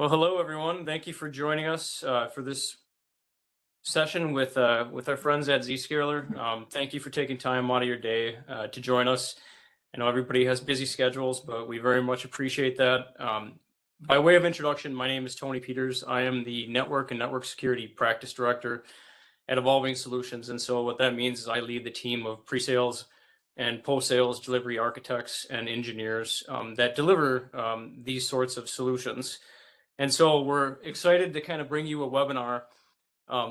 Well, hello everyone. Thank you for joining us for this session with our friends at Zscaler. Thank you for taking time out of your day to join us. I know everybody has busy schedules, but we very much appreciate that. By way of introduction, my name is Tony Peters. I am the Network and Network Security Practice Director at Evolving Solutions. And so what that means is I lead the team of pre-sales and post-sales delivery architects and engineers that deliver these sorts of solutions. And so we're excited to kind of bring you a webinar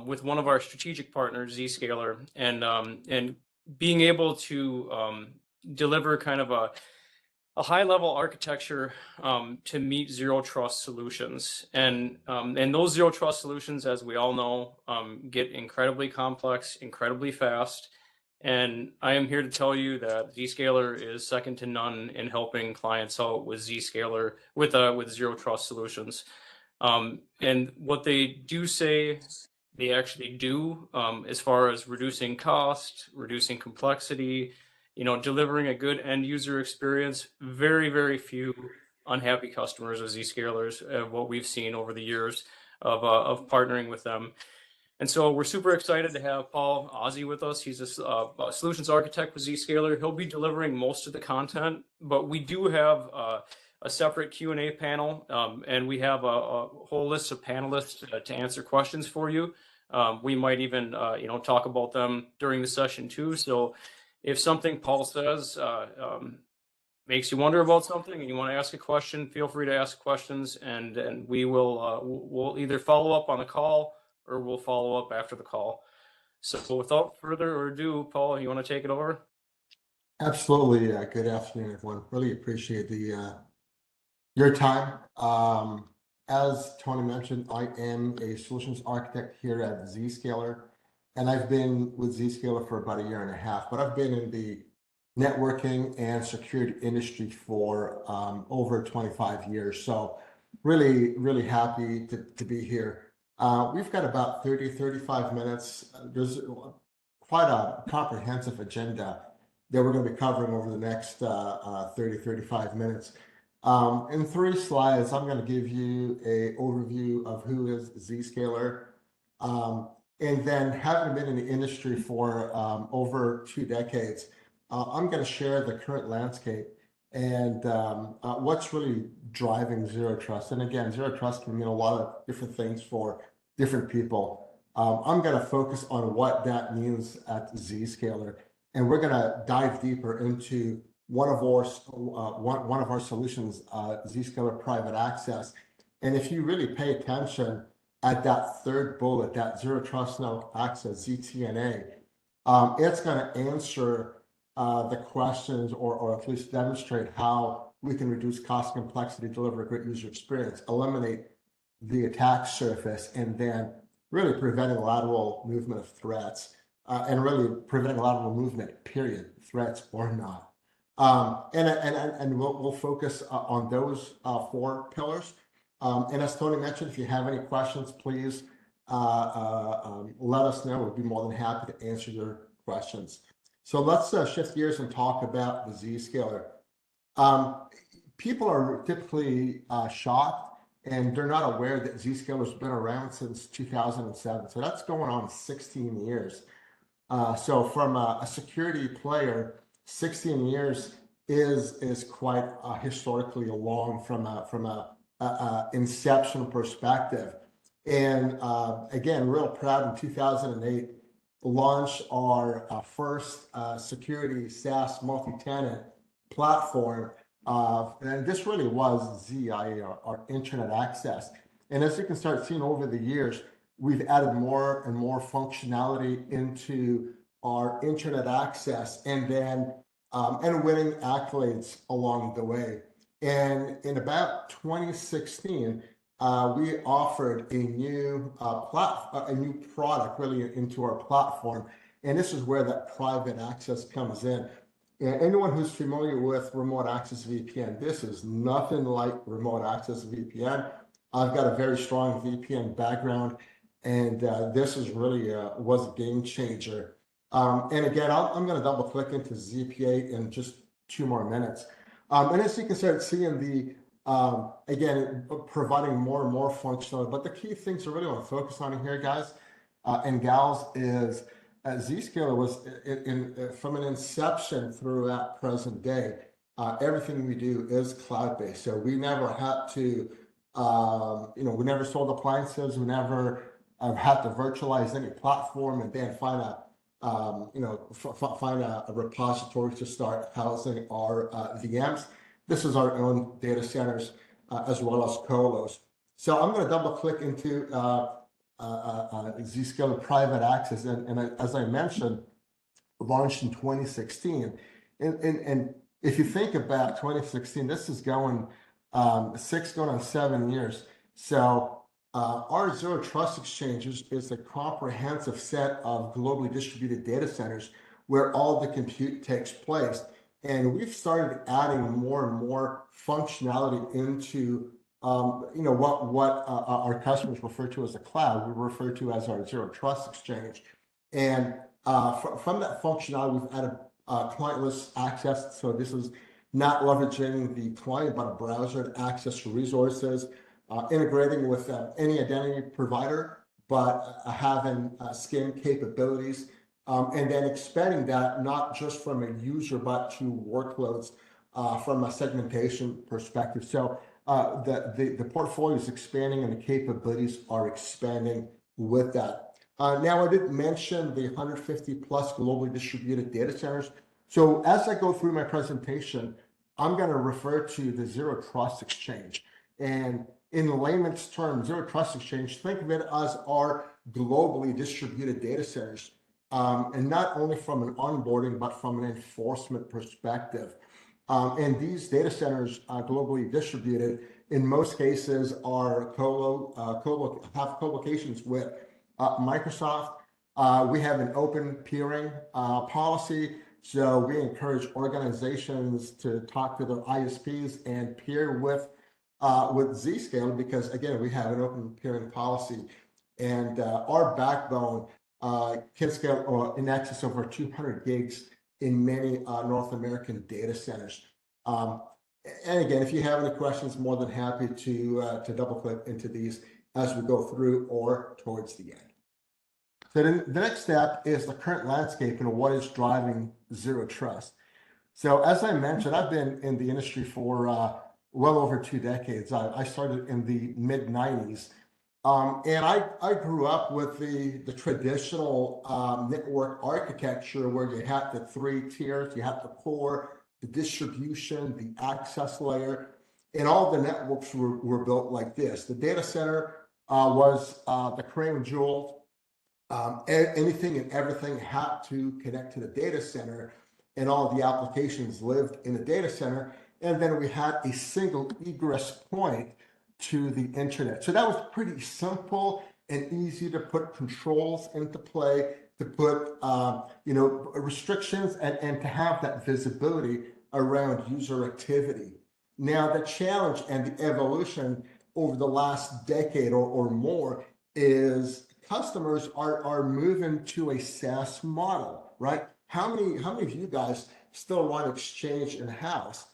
with one of our strategic partners, Zscaler, and being able to deliver kind of a high-level architecture to meet zero trust solutions. And those zero trust solutions, as we all know, get incredibly complex, incredibly fast. And I am here to tell you that Zscaler is second to none in helping clients out with Zscaler with zero trust solutions. And what they do say they actually do as far as reducing cost, reducing complexity, delivering a good end user experience. Very, very few unhappy customers of Zscalers, what we've seen over the years of partnering with them. And so we're super excited to have Paul Ozzie with us. He's a solutions architect with Zscaler. He'll be delivering most of the content, but we do have a separate Q&A panel, and we have a whole list of panelists to answer questions for you. We might even talk about them during the session too. So if something Paul says makes you wonder about something and you want to ask a question, feel free to ask questions, and we will we'll either follow up on the call or we'll follow up after the call. So without further ado, Paul, you want to take it over? Absolutely. Good afternoon, everyone. Really appreciate your time. As Tony mentioned, I am a solutions architect here at Zscaler, and I've been with Zscaler for about 1.5 years, but I've been in the networking and security industry for over 25 years. So really, really happy to be here. We've got about 35 minutes. There's quite a comprehensive agenda that we're going to be covering over the next 35 minutes. In 3 slides, I'm going to give you an overview of who is Zscaler. And then, having been in the industry for over 2 decades, I'm going to share the current landscape and what's really driving zero trust. And again, zero trust can mean a lot of different things for different people. I'm going to focus on what that means at Zscaler, and we're going to dive deeper into one of our solutions, Zscaler Private Access. And if you really pay attention at that third bullet, that Zero Trust No Access, ZTNA, it's going to answer the questions or at least demonstrate how we can reduce cost, complexity, deliver a great user experience, eliminate the attack surface, and then really preventing lateral movement of threats, and really preventing lateral movement, period, threats or not. And we'll focus on those 4 pillars. And as Tony mentioned, if you have any questions, please let us know. We'd be more than happy to answer your questions. So let's shift gears and talk about the Zscaler. People are typically shocked and they're not aware that Zscaler's been around since 2007. So that's going on 16 years. So from a security player, 16 years is quite historically long from a inception perspective. And again, real proud in 2008 launched our first security SaaS multi-tenant platform. And this really was ZIA, our internet access. And as you can start seeing over the years, we've added more and more functionality into our internet access, and then and winning accolades along the way. And in about 2016, we offered a new product really into our platform, and this is where that private access comes in. And anyone who's familiar with remote access VPN, this is nothing like remote access VPN. I've got a very strong VPN background, and this is really was a game changer. And again, I'm going to double click into ZPA in just 2 more minutes. And as you can start seeing, Again, providing more and more functionality. But the key things I really want to focus on here, guys and gals, is Zscaler was from an inception through that present day. Everything we do is cloud-based, so we never had to, we never sold appliances. We never had to virtualize any platform and then find a repository to start housing our VMs. This is our own data centers as well as colos. So I'm going to double click into Zscaler Private Access, and as I mentioned, launched in 2016. And if you think about 2016, this is going 6 going on 7 years. So our Zero Trust Exchange is a comprehensive set of globally distributed data centers where all the compute takes place. And we've started adding more and more functionality into what our customers refer to as a cloud, we refer to as our Zero Trust Exchange. And from that functionality, we've added clientless access. So this is not leveraging the client, but a browser to access resources, integrating with any identity provider, but having scan capabilities, and then expanding that not just from a user, but to workloads from a segmentation perspective. So the portfolio is expanding and the capabilities are expanding with that. Now, I did mention the 150 plus globally distributed data centers. So as I go through my presentation, I'm going to refer to the Zero Trust Exchange. And in layman's terms, Zero Trust Exchange, think of it as our globally distributed data centers. And not only from an onboarding, but from an enforcement perspective. And these data centers are globally distributed. In most cases, are have co-locations with Microsoft. We have an open peering policy. So we encourage organizations to talk to their ISPs and peer with Zscaler because, again, we have an open peering policy. And our backbone can scale in excess of over 200 gigs in many North American data centers. And again, if you have any questions, more than happy to double click into these as we go through or towards the end. So then the next step is the current landscape and what is driving Zero Trust. So as I mentioned, I've been in the industry for well over 2 decades. I started in the mid-90s. And I grew up with the traditional network architecture where you had the 3 tiers, you had the core, the distribution, the access layer, and all the networks were built like this. The data center was the crown jewel. Anything and everything had to connect to the data center, and all the applications lived in the data center. And then we had a single egress point to the internet. So that was pretty simple and easy to put controls into play, to put restrictions and to have that visibility around user activity. Now the challenge and the evolution over the last decade or more is customers are moving to a SaaS model, right? How many of you guys still want Exchange in-house?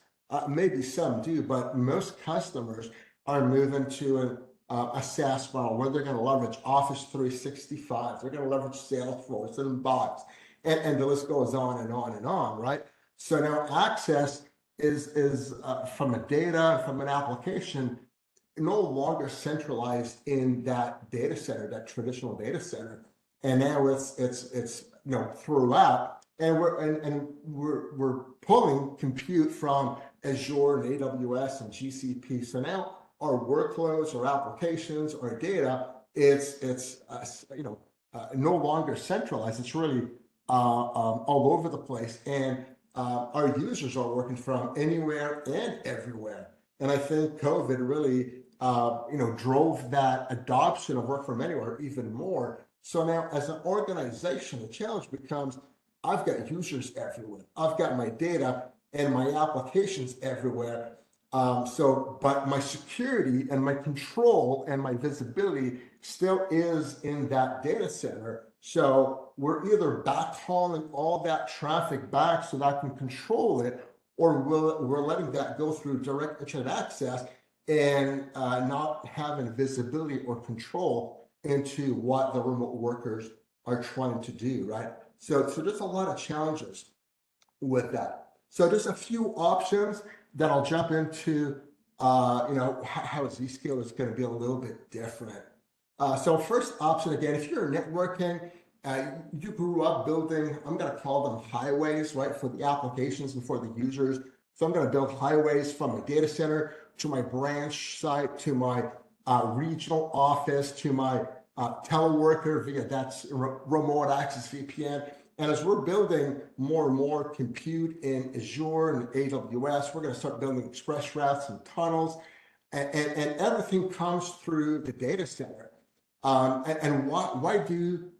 Maybe some do, but most customers are moving to a SaaS model where they're going to leverage Office 365, they're going to leverage Salesforce and Box, and the list goes on and on and on, right? So now access is from a data, from an application, no longer centralized in that data center, that traditional data center, and now it's throughout, and we're pulling compute from Azure and AWS and GCP. So now our workloads, our applications, our data, it's no longer centralized. It's really all over the place, and our users are working from anywhere and everywhere. And I think COVID really drove that adoption of work from anywhere even more. So now as an organization, the challenge becomes, I've got users everywhere. I've got my data and my applications everywhere. But my security and my control and my visibility still is in that data center. So we're either backhauling all that traffic back so that I can control it, or we're letting that go through direct internet access and not having visibility or control into what the remote workers are trying to do, right? So there's a lot of challenges with that. So there's a few options that I'll jump into, how Zscaler is going to be a little bit different. So first option, again, if you're networking, you grew up building, I'm going to call them highways, right, for the applications and for the users. So I'm going to build highways from my data center to my branch site, to my regional office, to my teleworker via that's remote access VPN. And as we're building more and more compute in Azure and AWS, we're going to start building express routes and tunnels, and everything comes through the data center. And why do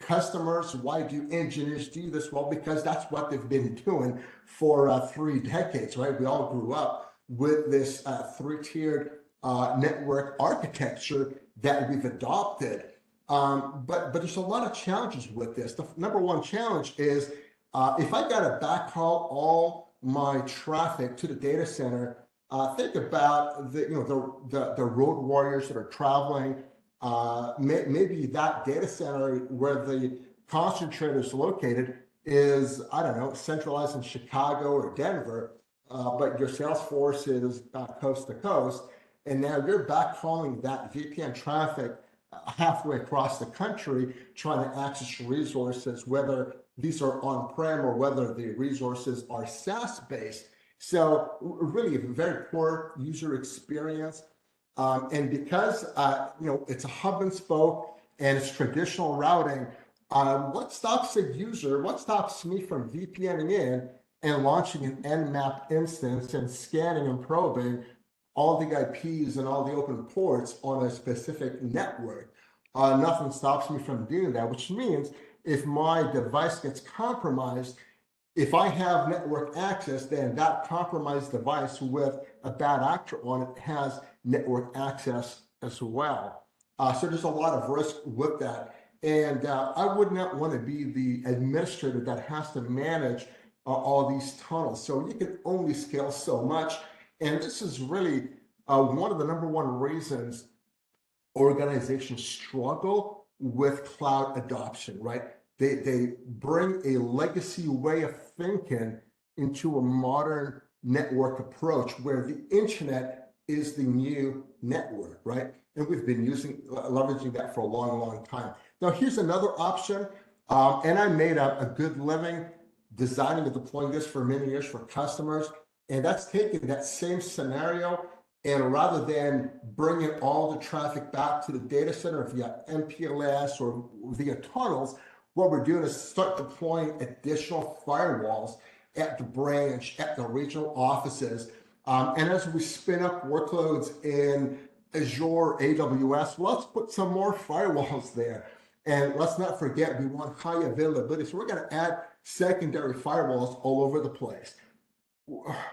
customers, why do engineers do this? Well, because that's what they've been doing for 3 decades, right? We all grew up with this three-tiered network architecture that we've adopted. But there's a lot of challenges with this. The number one challenge is if I got to backhaul all my traffic to the data center, think about the road warriors that are traveling. Maybe that data center where the concentrator is located is, I don't know, centralized in Chicago or Denver, but your sales force is coast to coast, and now you're backhauling that VPN traffic halfway across the country, trying to access resources, whether these are on-prem or whether the resources are SaaS-based. So really a very poor user experience. And because it's a hub and spoke and it's traditional routing, what stops a user, what stops me from VPNing in and launching an Nmap instance and scanning and probing all the IPs and all the open ports on a specific network? Nothing stops me from doing that, which means if my device gets compromised, if I have network access, then that compromised device with a bad actor on it has network access as well. So there's a lot of risk with that. And I would not want to be the administrator that has to manage all these tunnels. So you can only scale so much. And this is really one of the number one reasons organizations struggle with cloud adoption, right? They bring a legacy way of thinking into a modern network approach where the internet is the new network, right? And we've been leveraging that for a long, long time. Now, here's another option. And I made a good living designing and deploying this for many years for customers. And that's taking that same scenario, and rather than bringing all the traffic back to the data center via MPLS or via tunnels, what we're doing is start deploying additional firewalls at the branch, at the regional offices. And as we spin up workloads in Azure, AWS, let's put some more firewalls there. And let's not forget, we want high availability. So we're going to add secondary firewalls all over the place.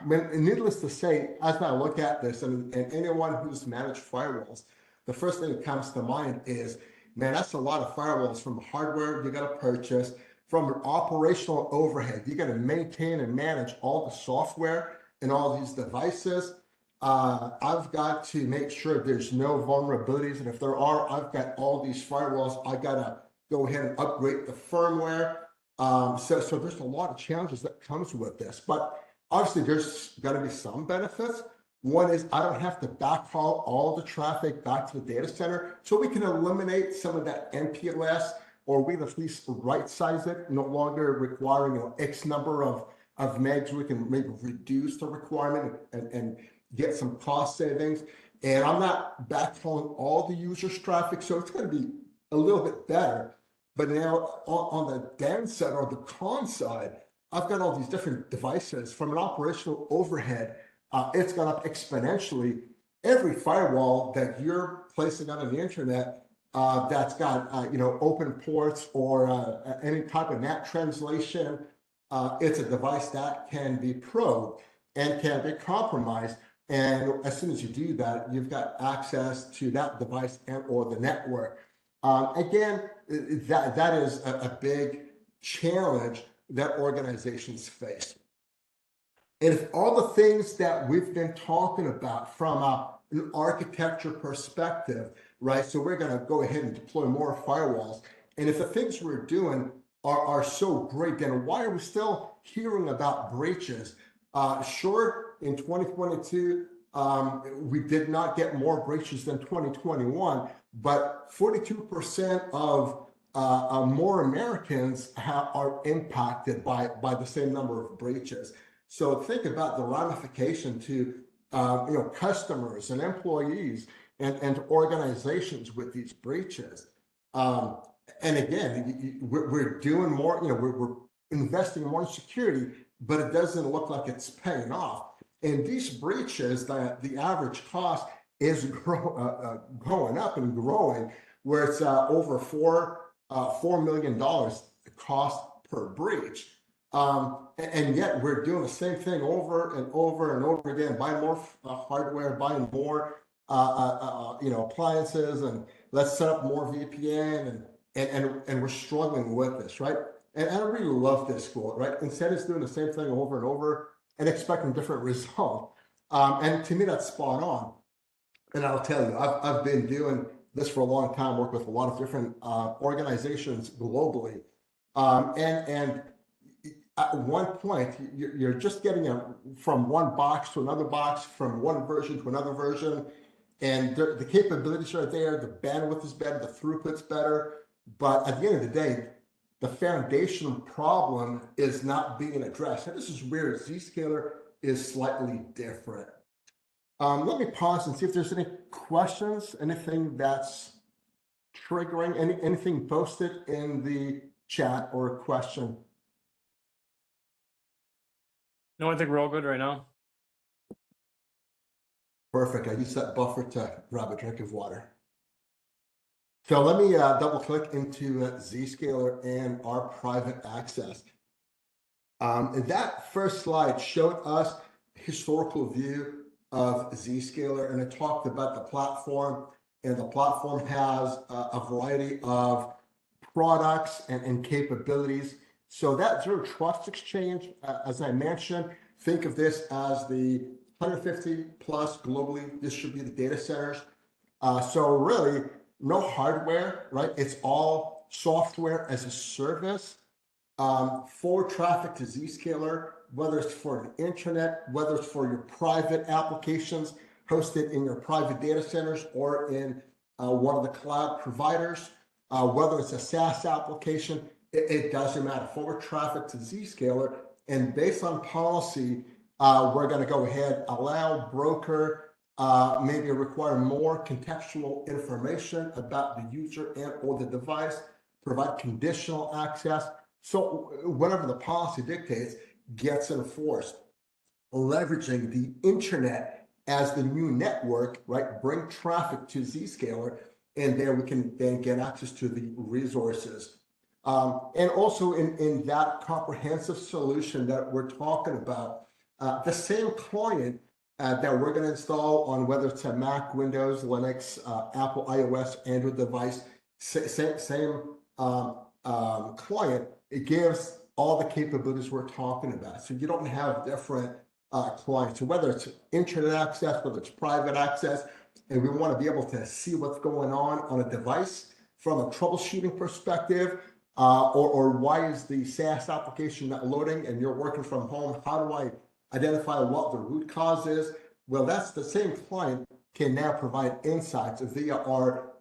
Needless to say, as I look at this, and anyone who's managed firewalls, the first thing that comes to mind is, man, that's a lot of firewalls from hardware you got to purchase, from an operational overhead. You got to maintain and manage all the software and all these devices. I've got to make sure there's no vulnerabilities, and if there are, I've got all these firewalls. I got to go ahead and upgrade the firmware. So there's a lot of challenges that comes with this, but obviously there's got to be some benefits. One is I don't have to backhaul all the traffic back to the data center, so we can eliminate some of that MPLS, or we can at least right-size it, no longer requiring X number of megs. We can maybe reduce the requirement and get some cost savings. And I'm not backhauling all the user's traffic, so it's going to be a little bit better. But now on the downside or the con side, I've got all these different devices. From an operational overhead, it's gone up exponentially. Every firewall that you're placing on the internet that's got open ports or any type of NAT translation, it's a device that can be probed and can be compromised. And as soon as you do that, you've got access to that device and or the network. Again, that is a big challenge that organizations face. And if all the things that we've been talking about from an architecture perspective, right? So we're going to go ahead and deploy more firewalls. And if the things we're doing are so great, then why are we still hearing about breaches? Sure, in 2022, we did not get more breaches than 2021, but 42% of more Americans are impacted by the same number of breaches. So think about the ramification to customers and employees and organizations with these breaches. And again, we're doing more, we're investing more in security, but it doesn't look like it's paying off. And these breaches, the average cost is going up and growing, where it's over $4 million cost per breach. And yet we're doing the same thing over and over and over again, buying more hardware, buying more appliances, and let's set up more VPN, and we're struggling with this, right? And I really love this quote, right? Instead of doing the same thing over and over and expecting different results. And to me, that's spot on. And I'll tell you, I've been doing this for a long time, work with a lot of different organizations globally. And at one point, you're just getting from one box to another box, from one version to another version. And the capabilities are there, the bandwidth is better, the throughput's better. But at the end of the day, the foundation problem is not being addressed. And this is where Zscaler is slightly different. Let me pause and see if there's any questions, anything that's triggering, anything posted in the chat or a question. No, I think we're all good right now. Perfect. I used that buffer to grab a drink of water. So let me double click into Zscaler and our private access. That first slide showed us a historical view of Zscaler, and it talked about the platform, and the platform has a variety of products and capabilities. So that Zero Trust Exchange, as I mentioned, think of this as the 150 plus globally distributed data centers. So really, no hardware, right? It's all software as a service for traffic to Zscaler, whether it's for the internet, whether it's for your private applications hosted in your private data centers or in one of the cloud providers, whether it's a SaaS application, it doesn't matter. Forward traffic to Zscaler, and based on policy, we're going to go ahead, allow broker, maybe require more contextual information about the user and or the device, provide conditional access. So whatever the policy dictates gets enforced. Leveraging the internet as the new network, right? Bring traffic to Zscaler, and there we can then get access to the resources. And also in that comprehensive solution that we're talking about, the same client that we're going to install on whether it's a Mac, Windows, Linux, Apple, iOS, Android device, same client, it gives all the capabilities we're talking about. So you don't have different clients. So whether it's internet access, whether it's private access, and we want to be able to see what's going on a device from a troubleshooting perspective, or why is the SaaS application not loading and you're working from home? How do I identify what the root cause is? Well, that's the same client can now provide insights via our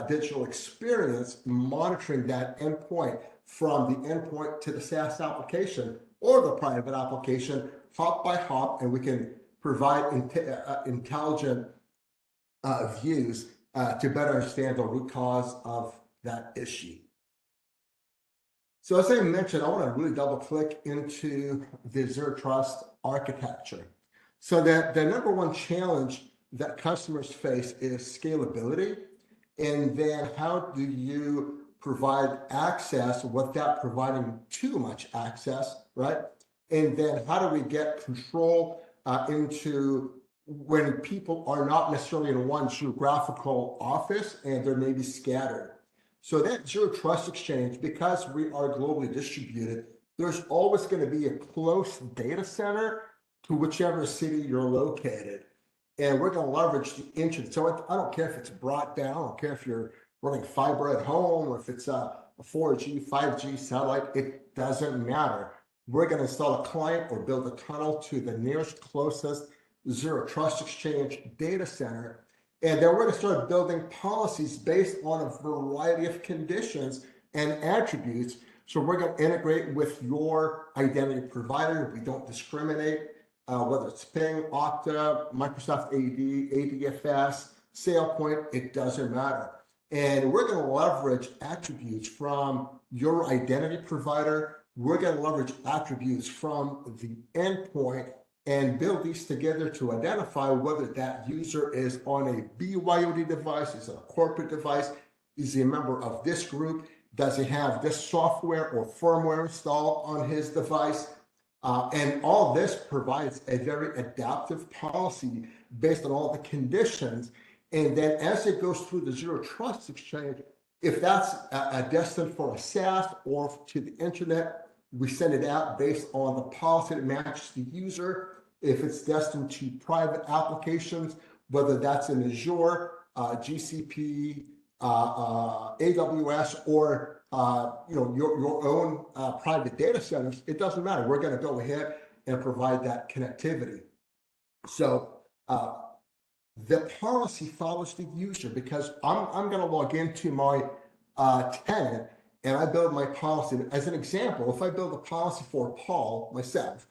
digital experience, monitoring that endpoint from the endpoint to the SaaS application or the private application, hop by hop, and we can provide intelligent views to better understand the root cause of that issue. So as I mentioned, I want to really double click into the Zero Trust architecture. So that the number one challenge that customers face is scalability. And then how do you provide access without providing too much access, right? And then how do we get control into when people are not necessarily in one geographical office and they're maybe scattered? So that Zero Trust Exchange, because we are globally distributed, there's always going to be a close data center to whichever city you're located. And we're going to leverage the internet. So I don't care if it's broadband, I don't care if you're running fiber at home or if it's a 4G, 5G satellite, it doesn't matter. We're going to install a client or build a tunnel to the nearest closest Zero Trust Exchange data center. And then we're going to start building policies based on a variety of conditions and attributes. So we're going to integrate with your identity provider. We don't discriminate, whether it's Ping, Okta, Microsoft AD, ADFS, SailPoint, it doesn't matter. And we're going to leverage attributes from your identity provider. We're going to leverage attributes from the endpoint and build these together to identify whether that user is on a BYOD device, is it a corporate device, is he a member of this group, does he have this software or firmware installed on his device? And all this provides a very adaptive policy based on all the conditions. And then as it goes through the Zero Trust Exchange, if that's destined for a SaaS or to the internet, we send it out based on the policy that matches the user. If it's destined to private applications, whether that's in Azure, GCP, AWS, or your own private data centers, it doesn't matter. We're going to go ahead and provide that connectivity. So the policy follows the user, because I'm going to log into my tenant and I build my policy. As an example, if I build a policy for Paul, myself,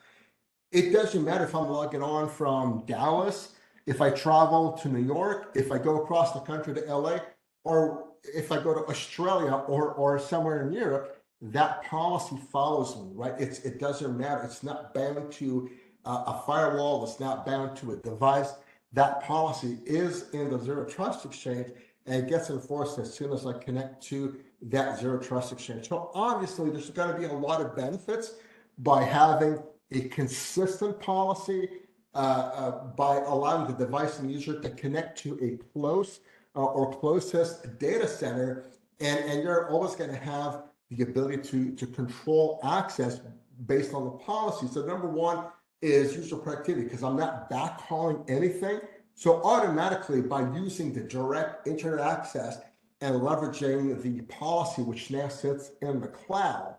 it doesn't matter if I'm logging on from Dallas, if I travel to New York, if I go across the country to LA, or if I go to Australia or somewhere in Europe, that policy follows me, right? It doesn't matter. It's not bound to a firewall. It's not bound to a device. That policy is in the Zero Trust Exchange, and it gets enforced as soon as I connect to that Zero Trust Exchange. So obviously, there's going to be a lot of benefits by having a consistent policy, by allowing the device and user to connect to a close or closest data center, and you're always going to have the ability to control access based on the policy. So number one is user productivity, because I'm not backhauling anything. So automatically, by using the direct internet access and leveraging the policy, which now sits in the cloud,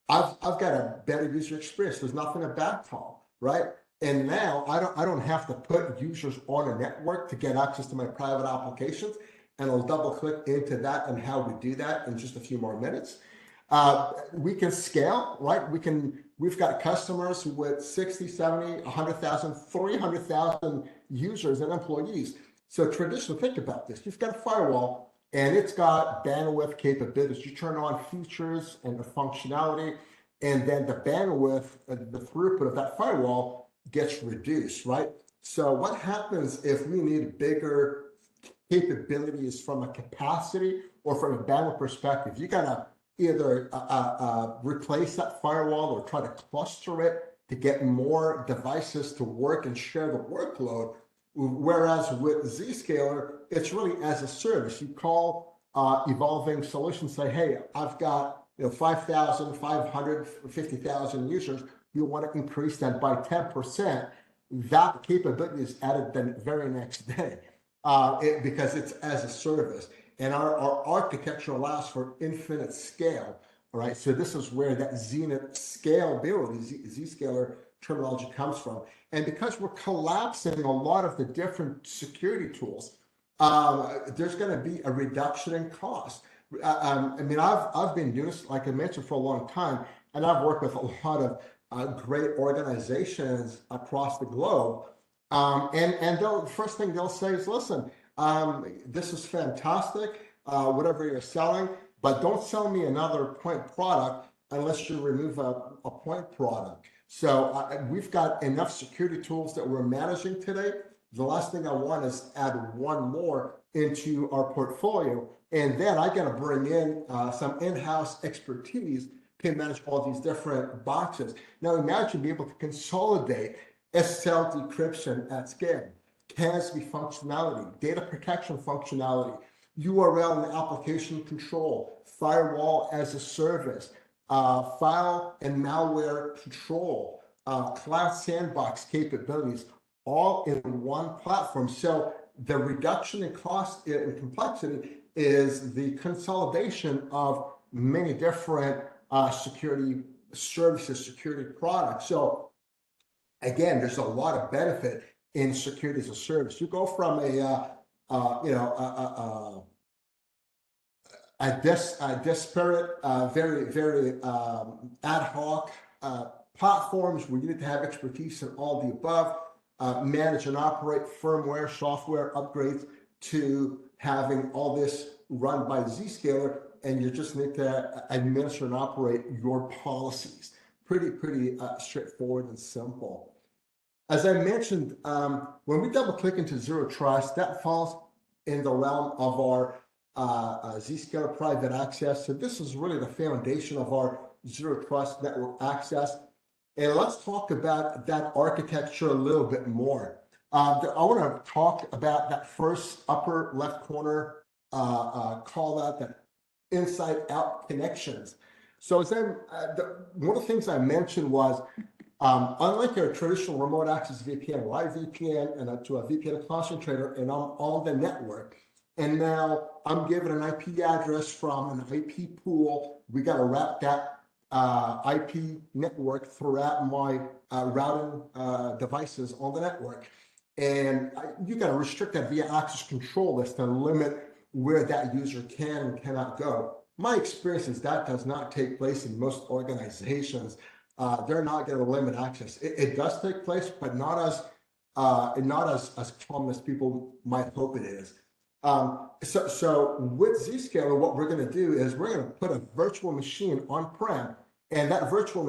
I've got a better user experience. There's nothing to backhaul, right? And now I don't have to put users on a network to get access to my private applications. And I'll double click into that and how we do that in just a few more minutes. We can scale, right? We've got customers with 60, 70, 100,000, 300,000 users and employees. So traditionally, think about this. You've got a firewall and it's got bandwidth capabilities. You turn on features and the functionality, and then the bandwidth, the throughput of that firewall gets reduced, right? So what happens if we need bigger capabilities from a capacity or from a bandwidth perspective? You gotta either replace that firewall or try to cluster it to get more devices to work and share the workload. Whereas with Zscaler, it's really as a service. You call Evolving Solutions, say, hey, I've got 5,000, 550,000 users. You want to increase that by 10%. That capability is added the very next day because it's as a service. And our architecture allows for infinite scale. All right, so this is where that Zenith scalability, Zscaler terminology comes from. And because we're collapsing a lot of the different security tools, there's going to be a reduction in cost. I mean, I've been doing this, like I mentioned, for a long time, and I've worked with a lot of great organizations across the globe. And the first thing they'll say is, listen, this is fantastic, whatever you're selling, but don't sell me another point product unless you remove a point product. So we've got enough security tools that we're managing today. The last thing I want is add one more into our portfolio. And then I got to bring in some in-house expertise to manage all these different boxes. Now imagine being able to consolidate SSL decryption at scale, CASB functionality, data protection functionality, URL and application control, firewall as a service, file and malware control, cloud sandbox capabilities all in one platform. So the reduction in cost and complexity is the consolidation of many different security services, security products. So again, there's a lot of benefit in security as a service. You go from a disparate, very ad hoc platforms where you need to have expertise in all the above, manage and operate firmware, software upgrades, to having all this run by Zscaler, and you just need to administer and operate your policies. Pretty straightforward and simple. As I mentioned, when we double click into Zero Trust, that falls in the realm of our Zscaler Private Access. So this is really the foundation of our Zero Trust network access. And let's talk about that architecture a little bit more. I want to talk about that first upper left corner call out, that inside out connections. So as one of the things I mentioned was, unlike a traditional remote access VPN, where I VPN and to a VPN concentrator and I'm on the network, and now I'm given an IP address from an IP pool, we got to wrap that IP network throughout my routing devices on the network. And you got to restrict that via access control list and limit where that user can and cannot go. My experience is that does not take place in most organizations. They're not going to limit access. It does take place, but not as common as people might hope it is. So with Zscaler, what we're going to do is we're going to put a virtual machine on-prem, and that virtual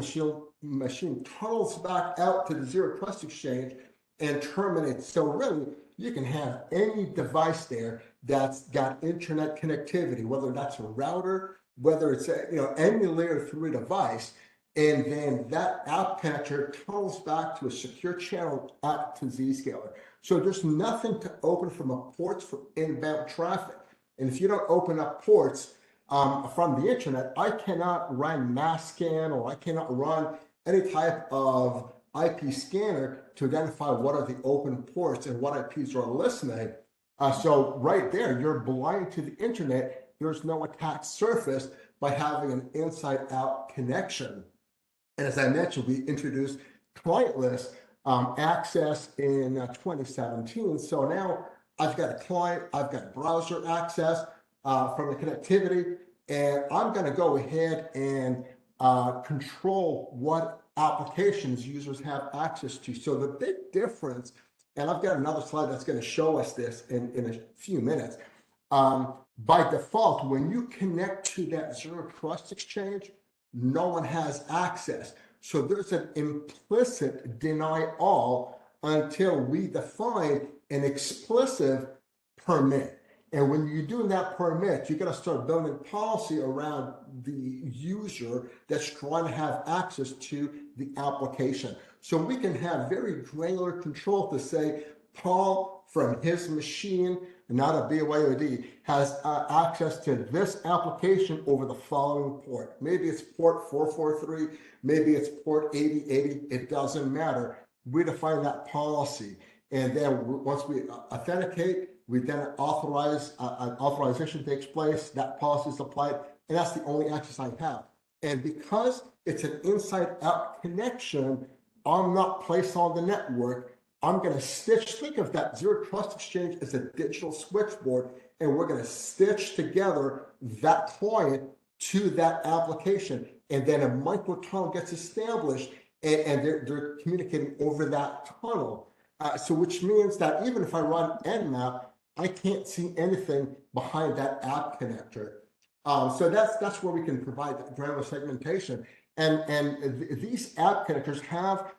machine tunnels back out to the Zero Trust Exchange and terminates. So really, you can have any device there that's got internet connectivity, whether that's a router, whether it's any layer 3 device, and then that app connector tunnels back to a secure channel up to Zscaler. So there's nothing to open from a ports for inbound traffic. And if you don't open up ports from the internet, I cannot run mass scan, or I cannot run any type of IP scanner to identify what are the open ports and what IPs are listening. So right there, you're blind to the internet. There's no attack surface by having an inside out connection. And as I mentioned, we introduced clientless access in 2017. So now I've got a client, I've got browser access from the connectivity, and I'm going to go ahead and control what applications users have access to. So the big difference, and I've got another slide that's going to show us this in a few minutes. By default, when you connect to that Zero Trust Exchange, no one has access. So there's an implicit deny all until we define an explicit permit. And when you're doing that permit, you got to start building policy around the user that's trying to have access to the application. So we can have very granular control to say, Paul from his machine, not a BYOD, has access to this application over the following port. Maybe it's port 443, maybe it's port 8080, it doesn't matter. We define that policy. And then once we authenticate, we then authorize, authorization takes place, that policy is applied, and that's the only access I have. And because it's an inside out connection, I'm not placed on the network, I'm going to think of that Zero Trust Exchange as a digital switchboard, and we're going to stitch together that client to that application. And then a micro tunnel gets established, and they're communicating over that tunnel. So which means that even if I run Nmap, I can't see anything behind that app connector. So that's where we can provide that granular segmentation. And these app connectors have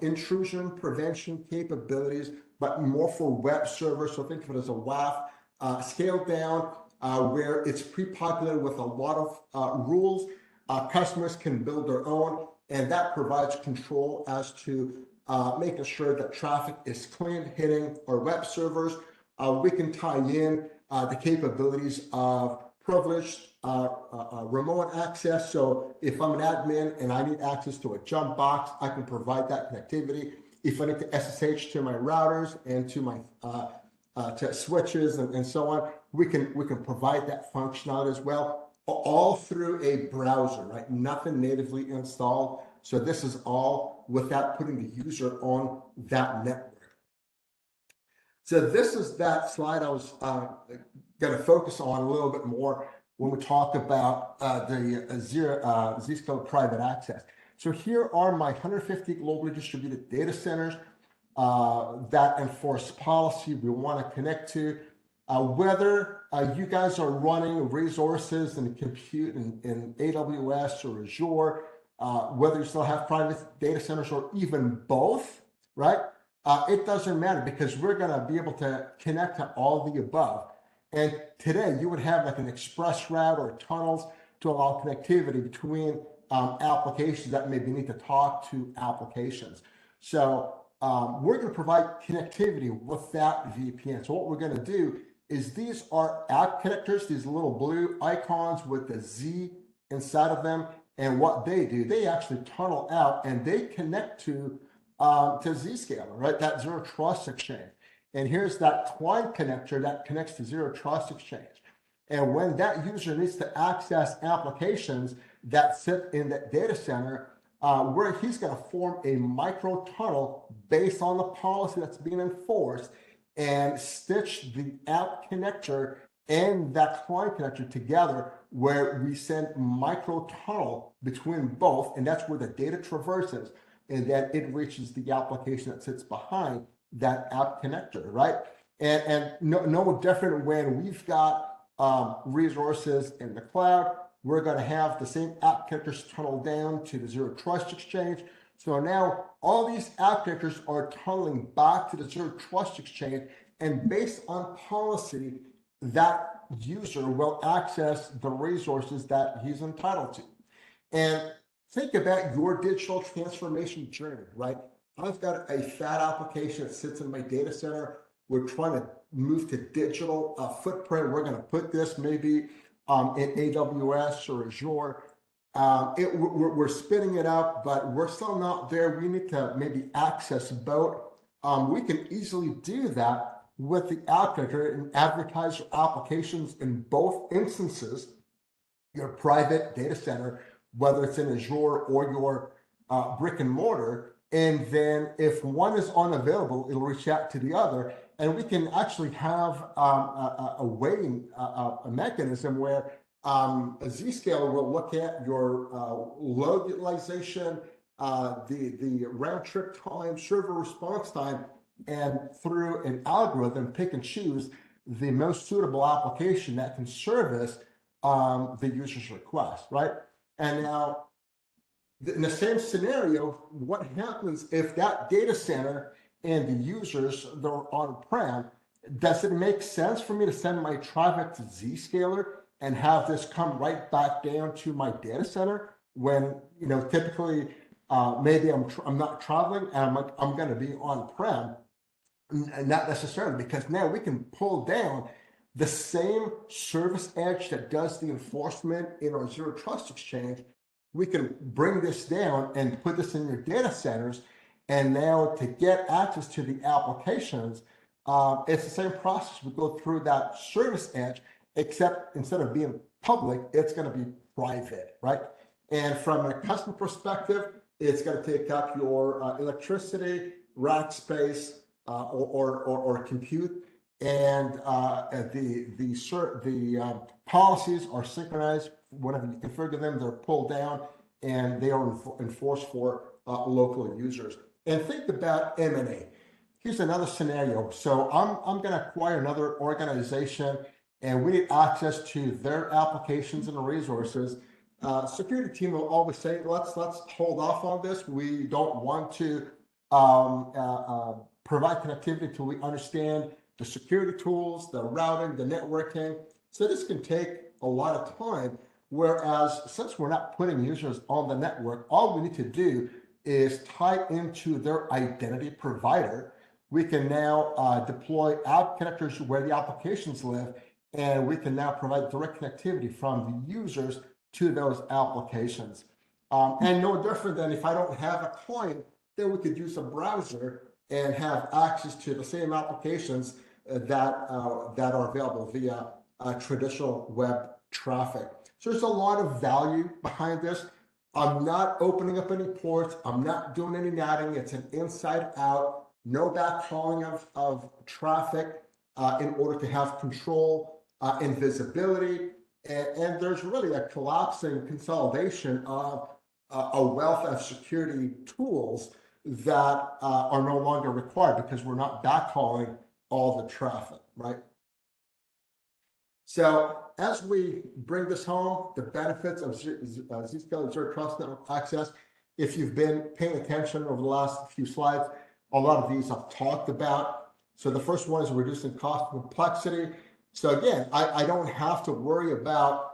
intrusion prevention capabilities, but more for web servers. So think of it as a WAF scaled down, where it's pre-populated with a lot of rules. Customers can build their own, and that provides control as to making sure that traffic is clean hitting our web servers. We can tie in the capabilities of privileged remote access. So if I'm an admin and I need access to a jump box, I can provide that connectivity. If I need to SSH to my routers and to my to switches and so on, we can provide that functionality as well, all through a browser, right? Nothing natively installed. So this is all without putting the user on that network. So this is that slide I was going to focus on a little bit more when we talk about the Zscaler private access. So here are my 150 globally distributed data centers that enforce policy we want to connect to. Whether you guys are running resources and compute in AWS or Azure, whether you still have private data centers or even both, right? It doesn't matter because we're going to be able to connect to all the above. And today you would have like an express route or tunnels to allow connectivity between applications that maybe need to talk to applications. So we're going to provide connectivity with that VPN. So what we're going to do is these are app connectors, these little blue icons with the Z inside of them. And what they do, they actually tunnel out and they connect to Zscaler, right? That Zero Trust Exchange. And here's that client connector that connects to Zero Trust Exchange. And when that user needs to access applications that sit in that data center, where he's going to form a micro tunnel based on the policy that's being enforced and stitch the app connector and that client connector together where we send micro tunnel between both, and that's where the data traverses, and then it reaches the application that sits behind that app connector, right? And no different when we've got resources in the cloud, we're going to have the same app connectors tunnel down to the Zero Trust Exchange. So now all these app connectors are tunneling back to the Zero Trust Exchange, and based on policy, that user will access the resources that he's entitled to. And think about your digital transformation journey, right? I've got a fat application that sits in my data center. We're trying to move to digital footprint. We're going to put this maybe in AWS or Azure. We're spinning it up, but we're still not there. We need to maybe access both. We can easily do that with the app connector and advertise your applications in both instances, your private data center, whether it's in Azure or your brick and mortar. And then if one is unavailable, it'll reach out to the other. And we can actually have a weighing mechanism where Zscaler will look at your load utilization, the round trip time, server response time, and through an algorithm, pick and choose the most suitable application that can service the user's request, right? And now, in the same scenario, what happens if that data center and the users that are on-prem, does it make sense for me to send my traffic to Zscaler and have this come right back down to my data center when, you know, typically maybe I'm not traveling and I'm going to be on-prem? Not necessarily, because now we can pull down the same service edge that does the enforcement in our Zero Trust Exchange. We can bring this down and put this in your data centers. And now to get access to the applications, it's the same process. We go through that service edge, except instead of being public, it's going to be private, right? And from a customer perspective, it's going to take up your electricity, rack space, or compute, and the policies are synchronized. Whenever you configure them, they're pulled down, and they are enforced for local users. And think about M&A. Here's another scenario. So I'm going to acquire another organization, and we need access to their applications and resources. Security team will always say, let's hold off on this. We don't want to provide connectivity until we understand the security tools, the routing, the networking. So this can take a lot of time. Whereas since we're not putting users on the network, all we need to do is tie into their identity provider. We can now deploy app connectors where the applications live and we can now provide direct connectivity from the users to those applications. And no different than if I don't have a client, then we could use a browser and have access to the same applications that are available via traditional web traffic. So there's a lot of value behind this. I'm not opening up any ports. I'm not doing any natting. It's an inside out, no backhauling of traffic in order to have control and visibility. And there's really a collapsing consolidation of a wealth of security tools that are no longer required because we're not backhauling all the traffic, right? So as we bring this home, the benefits of Zscaler Zero Trust Network Access, if you've been paying attention over the last few slides, a lot of these I've talked about. So the first one is reducing cost and complexity. So again, I don't have to worry about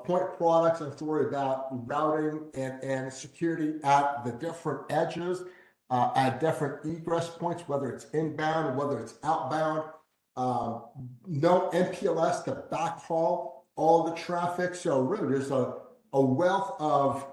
point products. I have to worry about routing and security at the different edges, at different egress points, whether it's inbound, whether it's outbound. No MPLS to backhaul all the traffic. So really there's a wealth of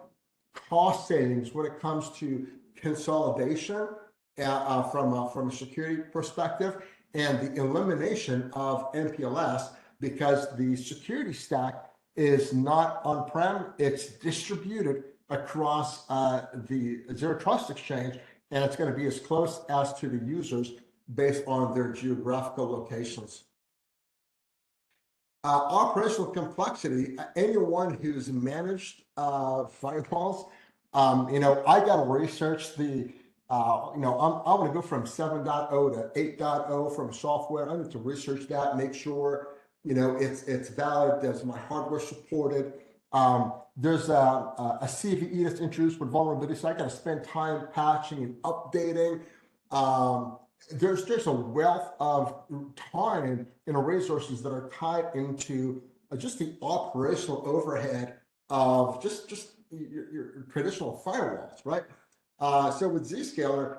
cost savings when it comes to consolidation from a security perspective, and the elimination of MPLS because the security stack is not on-prem, it's distributed across the Zero Trust Exchange, and it's going to be as close as to the users based on their geographical locations. Operational complexity, anyone who's managed firewalls, I got to research the, I'm going to go from 7.0 to 8.0 from software. I need to research that, make sure, it's valid. Does my hardware supported? There's a CVE that's introduced with vulnerability, so I got to spend time patching and updating. There's a wealth of time and resources that are tied into just the operational overhead of just your traditional firewalls, right? So with Zscaler,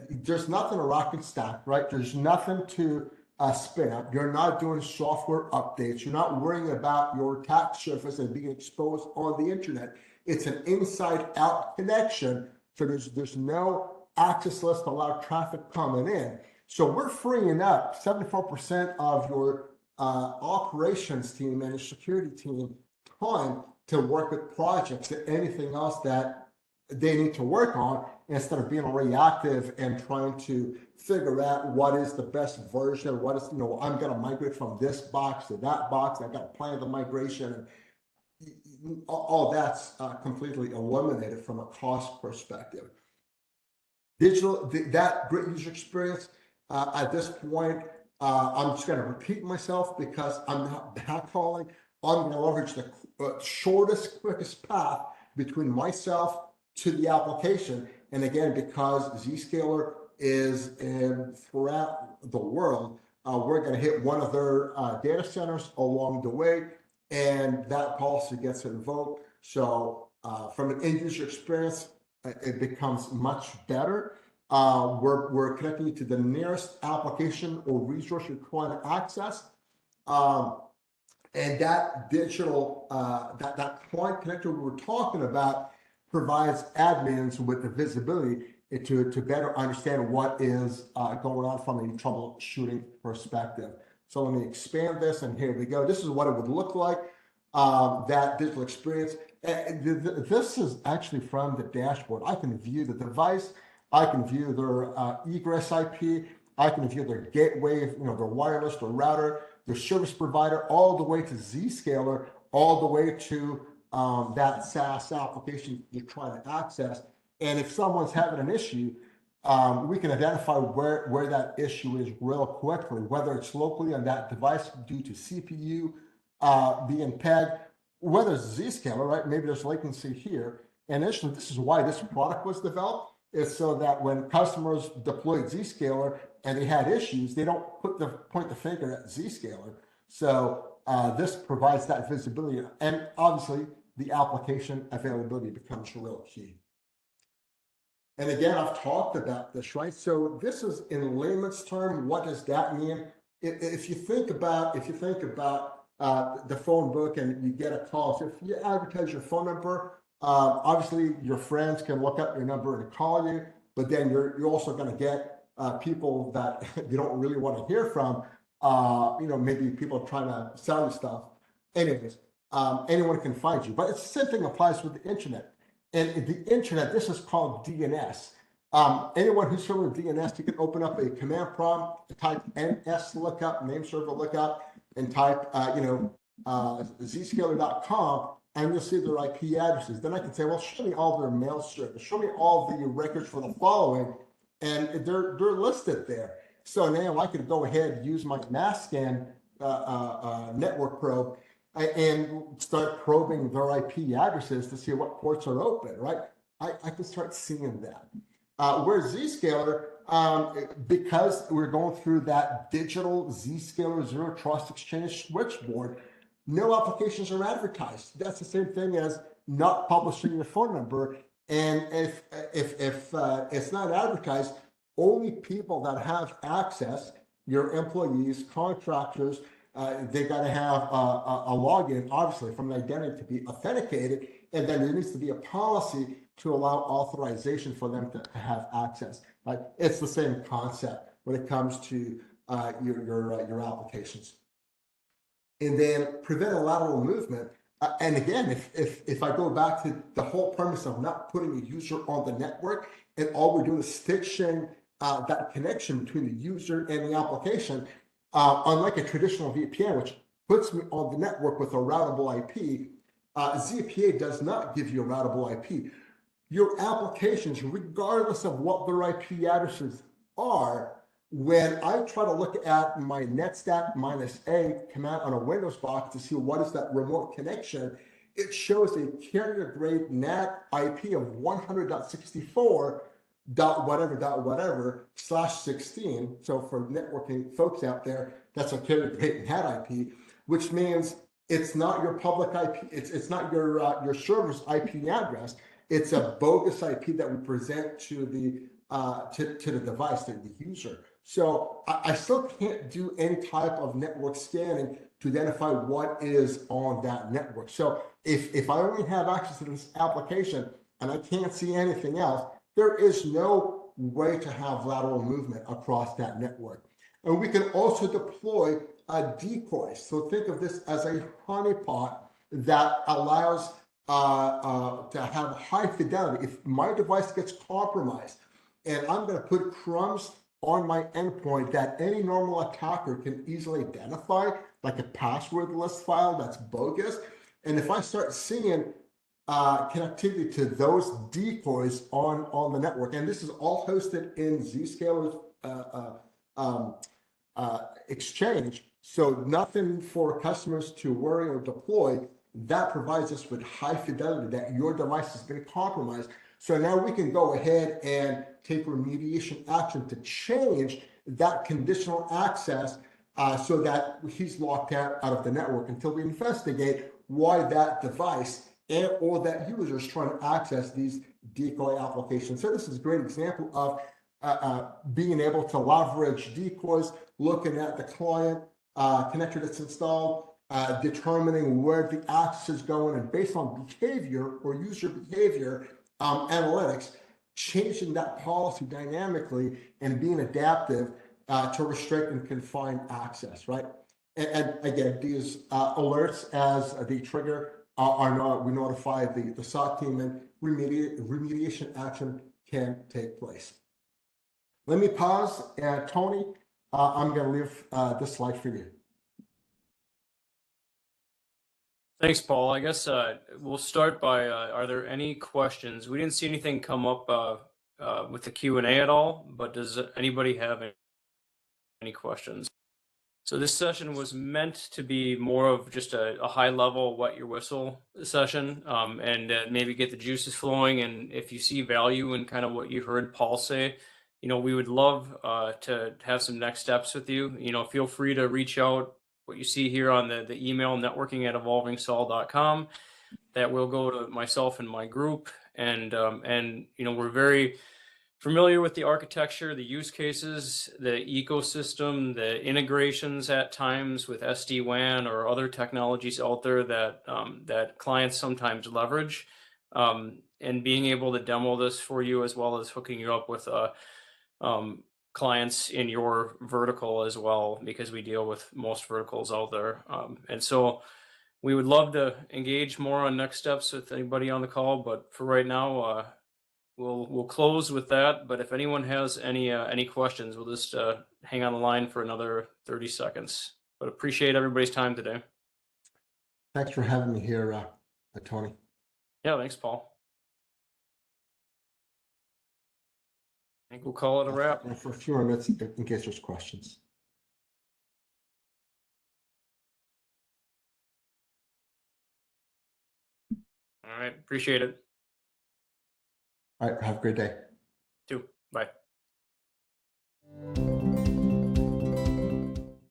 there's nothing a rocket stack, right? There's nothing to spin up. You're not doing software updates. You're not worrying about your attack surface and being exposed on the internet. It's an inside-out connection, so there's no access list to allow traffic coming in. So we're freeing up 74% of your operations team and your security team time to work with projects and anything else that they need to work on, instead of being reactive and trying to figure out what is the best version, what is, I'm going to migrate from this box to that box. I got to plan the migration. And all that's completely eliminated from a cost perspective. That great user experience, at this point, I'm just going to repeat myself because I'm not backhauling. I'm going to leverage the shortest, quickest path between myself to the application. And again, because Zscaler is throughout the world, we're going to hit one of their data centers along the way, and that policy gets invoked. So from an end user experience, it becomes much better. We're connecting you to the nearest application or resource you're trying to access. And that digital, that client connector we were talking about provides admins with the visibility to better understand what is going on from a troubleshooting perspective. So let me expand this, and here we go. This is what it would look like, that digital experience. This is actually from the dashboard. I can view the device, I can view their egress IP, I can view their gateway, their wireless, their router, their service provider, all the way to Zscaler, all the way to that SaaS application you're trying to access. And if someone's having an issue, we can identify where that issue is real quickly, whether it's locally on that device due to CPU being pegged, whether it's Zscaler, right? Maybe there's latency here. And initially, this is why this product was developed, is so that when customers deployed Zscaler and they had issues, they don't point the finger at Zscaler. So this provides that visibility, and obviously the application availability becomes real key. And again, I've talked about this, right? So this is in layman's term, what does that mean? if you think about the phone book and you get a call, so if you advertise your phone number, obviously your friends can look up your number and call you, but then you're also going to get people that you don't really want to hear from. Maybe people trying to sell you stuff. Anyways, anyone can find you, but it's the same thing applies with the internet. And the internet, this is called DNS. Anyone who's familiar with DNS, you can open up a command prompt, type NS lookup, name server lookup, and type, Zscaler.com, and you'll see their IP addresses. Then I can say, well, show me all their mail service, show me all the records for the following, and they're listed there. So now I could go ahead and use my mass scan network probe and start probing their IP addresses to see what ports are open, right? I can start seeing that. Whereas Zscaler, because we're going through that digital Zscaler Zero Trust Exchange switchboard, no applications are advertised. That's the same thing as not publishing your phone number. And if it's not advertised, only people that have access, your employees, contractors, they got to have a login, obviously, from an identity to be authenticated, and then there needs to be a policy to allow authorization for them to have access. Right? It's the same concept when it comes to your applications. And then prevent a lateral movement. And again, if I go back to the whole premise of not putting a user on the network, and all we're doing is stitching that connection between the user and the application, unlike a traditional VPN, which puts me on the network with a routable IP, ZPA does not give you a routable IP. Your applications, regardless of what their IP addresses are, when I try to look at my netstack -a command on a Windows box to see what is that remote connection, it shows a carrier grade NAT IP of 100.64.whatever/16. So for networking folks out there, that's a carrier grade NAT IP, which means it's not your public IP. It's not your server's IP address. It's a bogus IP that we present to the device, to the user. So I still can't do any type of network scanning to identify what is on that network. So if I only have access to this application and I can't see anything else, there is no way to have lateral movement across that network. And we can also deploy decoys. So think of this as a honeypot that allows to have high fidelity. If my device gets compromised and I'm going to put crumbs on my endpoint that any normal attacker can easily identify, like a passwordless file that's bogus, and if I start seeing connectivity to those decoys on the network, and this is all hosted in Zscaler's Exchange, so nothing for customers to worry or deploy. That provides us with high fidelity that your device has been compromised. So now we can go ahead and take remediation action to change that conditional access so that he's locked out of the network until we investigate why that device or that user is trying to access these decoy applications. So this is a great example of being able to leverage decoys, looking at the client connector that's installed, determining where the access is going, and based on behavior or user behavior analytics, changing that policy dynamically and being adaptive to restrict and confine access, right? And again, these alerts as they trigger we notify the SOC team, and remediation action can take place. Let me pause, and Tony, I'm going to leave this slide for you. Thanks, Paul. I guess we'll start by, are there any questions? We didn't see anything come up with the Q&A at all, but does anybody have any questions? So this session was meant to be more of just a high level wet your whistle session, and maybe get the juices flowing. And if you see value in kind of what you heard Paul say, we would love to have some next steps with you. Feel free to reach out. What you see here on the email, networking@evolvingsol.com, that will go to myself and my group. And we're very familiar with the architecture, the use cases, the ecosystem, the integrations at times with SD-WAN or other technologies out there that that clients sometimes leverage, and being able to demo this for you as well as hooking you up with clients in your vertical as well, because we deal with most verticals out there. And so we would love to engage more on next steps with anybody on the call, but for right now, we'll close with that. But if anyone has any questions, we'll just hang on the line for another 30 seconds. But appreciate everybody's time today. Thanks for having me here, Tony. Yeah, thanks, Paul. I think we'll call it a wrap. For a few more minutes in case there's questions. All right, appreciate it. All right, have a great day. Too. Bye.